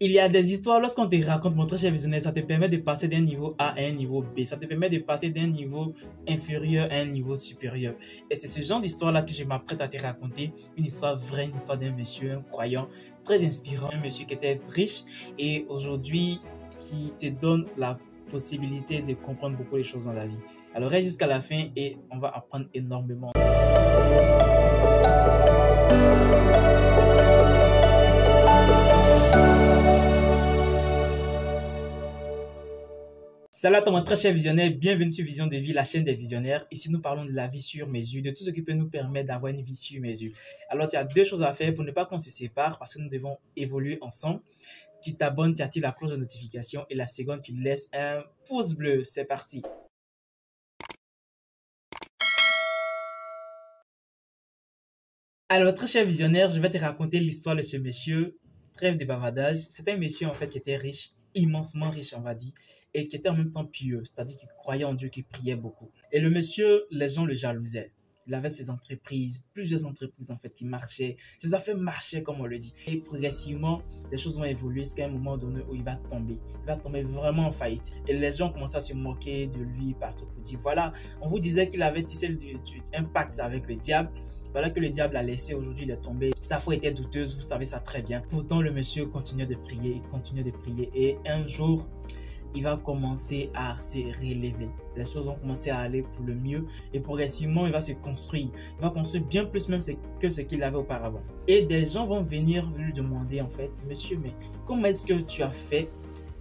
Il y a des histoires, lorsqu'on te raconte, mon très cher visionnaire, ça te permet de passer d'un niveau A à un niveau B. Ça te permet de passer d'un niveau inférieur à un niveau supérieur. Et c'est ce genre d'histoire-là que je m'apprête à te raconter. Une histoire vraie, une histoire d'un monsieur, un croyant, très inspirant. Un monsieur qui était riche et aujourd'hui qui te donne la possibilité de comprendre beaucoup de choses dans la vie. Alors reste jusqu'à la fin et on va apprendre énormément. Salut à toi mon très cher visionnaire, bienvenue sur Vision de Vie, la chaîne des visionnaires. Ici nous parlons de la vie sur mesure, de tout ce qui peut nous permettre d'avoir une vie sur mesure. Alors tu as deux choses à faire pour ne pas qu'on se sépare parce que nous devons évoluer ensemble. Tu t'abonnes, tu actives la cloche de notification et la seconde tu laisses un pouce bleu. C'est parti. Alors très cher visionnaire, je vais te raconter l'histoire de ce monsieur. Trêve de bavardage. C'est un monsieur en fait qui était riche, immensement riche on va dire, et qui était en même temps pieux, c'est-à-dire qu'il croyait en Dieu, qu'il priait beaucoup. Et le monsieur, les gens le jalousaient. Il avait ses entreprises, plusieurs entreprises en fait qui marchaient, ses affaires marchaient comme on le dit. Et progressivement, les choses vont évoluer jusqu'à un moment donné où il va tomber. Il va tomber vraiment en faillite. Et les gens commencent à se moquer de lui partout pour dire, voilà, on vous disait qu'il avait tissé un pacte avec le diable. Voilà que le diable l'a laissé, aujourd'hui il est tombé. Sa foi était douteuse, vous savez ça très bien. Pourtant le monsieur continuait de prier, il continuait de prier. Et un jour, il va commencer à se relever. Les choses vont commencer à aller pour le mieux et progressivement, il va se construire. Il va construire bien plus même que ce qu'il avait auparavant. Et des gens vont venir lui demander en fait, monsieur, mais comment est-ce que tu as fait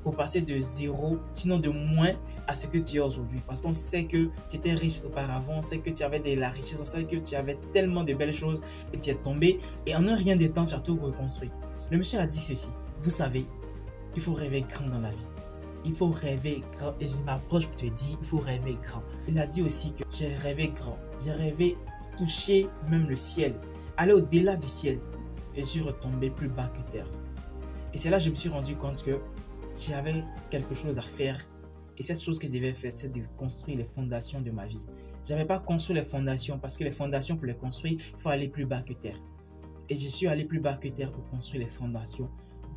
pour passer de zéro, sinon de moins à ce que tu es aujourd'hui? Parce qu'on sait que tu étais riche auparavant, on sait que tu avais de la richesse, on sait que tu avais tellement de belles choses et tu es tombé et en un rien de temps, tu as tout reconstruit. Le monsieur a dit ceci, vous savez, il faut rêver grand dans la vie. Il faut rêver grand et je m'approche pour te dire, il faut rêver grand. Il a dit aussi que j'ai rêvé grand, j'ai rêvé toucher même le ciel, aller au-delà du ciel et je suis retombé plus bas que terre. Et c'est là que je me suis rendu compte que j'avais quelque chose à faire et cette chose que je devais faire, c'est de construire les fondations de ma vie. Je n'avais pas construit les fondations parce que les fondations, pour les construire, il faut aller plus bas que terre. Et je suis allé plus bas que terre pour construire les fondations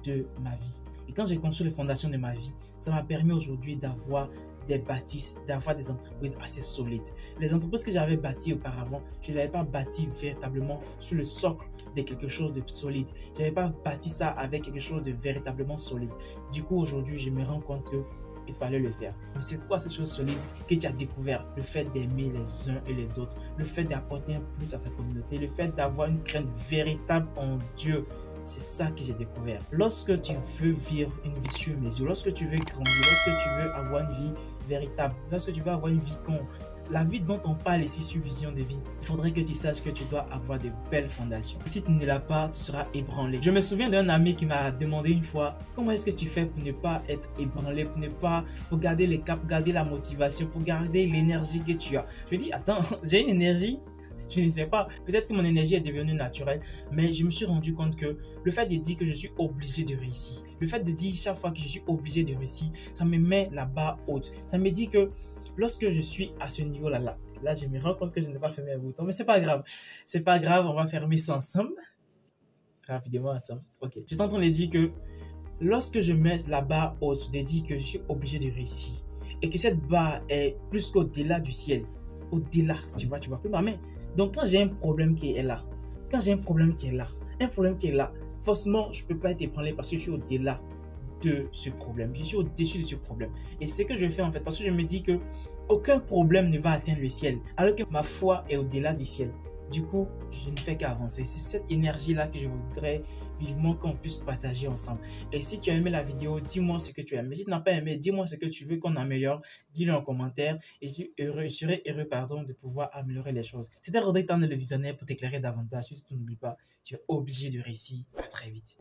de ma vie. Et quand j'ai construit les fondations de ma vie, ça m'a permis aujourd'hui d'avoir des bâtisses, d'avoir des entreprises assez solides. Les entreprises que j'avais bâties auparavant, je ne l'avais pas bâti véritablement sur le socle de quelque chose de solide. Je n'avais pas bâti ça avec quelque chose de véritablement solide. Du coup, aujourd'hui, je me rends compte qu'il fallait le faire. Mais c'est quoi cette chose solide que tu as découvert? Le fait d'aimer les uns et les autres, le fait d'apporter un plus à sa communauté, le fait d'avoir une crainte véritable en Dieu. C'est ça que j'ai découvert. Lorsque tu veux vivre une vie sur mesure, lorsque tu veux grandir, lorsque tu veux avoir une vie véritable, lorsque tu veux avoir une vie la vie dont on parle ici sur Vision de Vie, il faudrait que tu saches que tu dois avoir de belles fondations. Si tu ne l'as pas, tu seras ébranlé. Je me souviens d'un ami qui m'a demandé une fois, comment est-ce que tu fais pour ne pas être ébranlé, pour garder les caps, garder la motivation, pour garder l'énergie que tu as. Je dis, attends, j'ai une énergie. Je ne sais pas, peut-être que mon énergie est devenue naturelle, mais je me suis rendu compte que le fait de dire que je suis obligé de réussir, le fait de dire chaque fois que je suis obligé de réussir, ça me met la barre haute. Ça me dit que lorsque je suis à ce niveau-là, là, je me rends compte que je n'ai pas fermé un bouton, mais c'est pas grave. C'est pas grave, on va fermer ça ensemble. Rapidement ensemble. Ok. Je suis en train de dire que lorsque je mets la barre haute, de dire que je suis obligé de réussir et que cette barre est plus qu'au-delà du ciel, au-delà, tu vois plus ma main. Donc, quand j'ai un problème qui est là, un problème qui est là, forcément, je ne peux pas être ébranlé parce que je suis au-delà de ce problème. Je suis au-dessus de ce problème. Et c'est ce que je fais en fait, parce que je me dis que aucun problème ne va atteindre le ciel, alors que ma foi est au-delà du ciel. Du coup, je ne fais qu'avancer. C'est cette énergie-là que je voudrais vivement qu'on puisse partager ensemble. Et si tu as aimé la vidéo, dis-moi ce que tu as aimé. Si tu n'as pas aimé, dis-moi ce que tu veux qu'on améliore. Dis-le en commentaire. Et je serai heureux de pouvoir améliorer les choses. C'était Rodrigue Tan, le visionnaire, pour t'éclairer davantage. Surtout, n'oublie pas, tu es obligé de réussir. À très vite.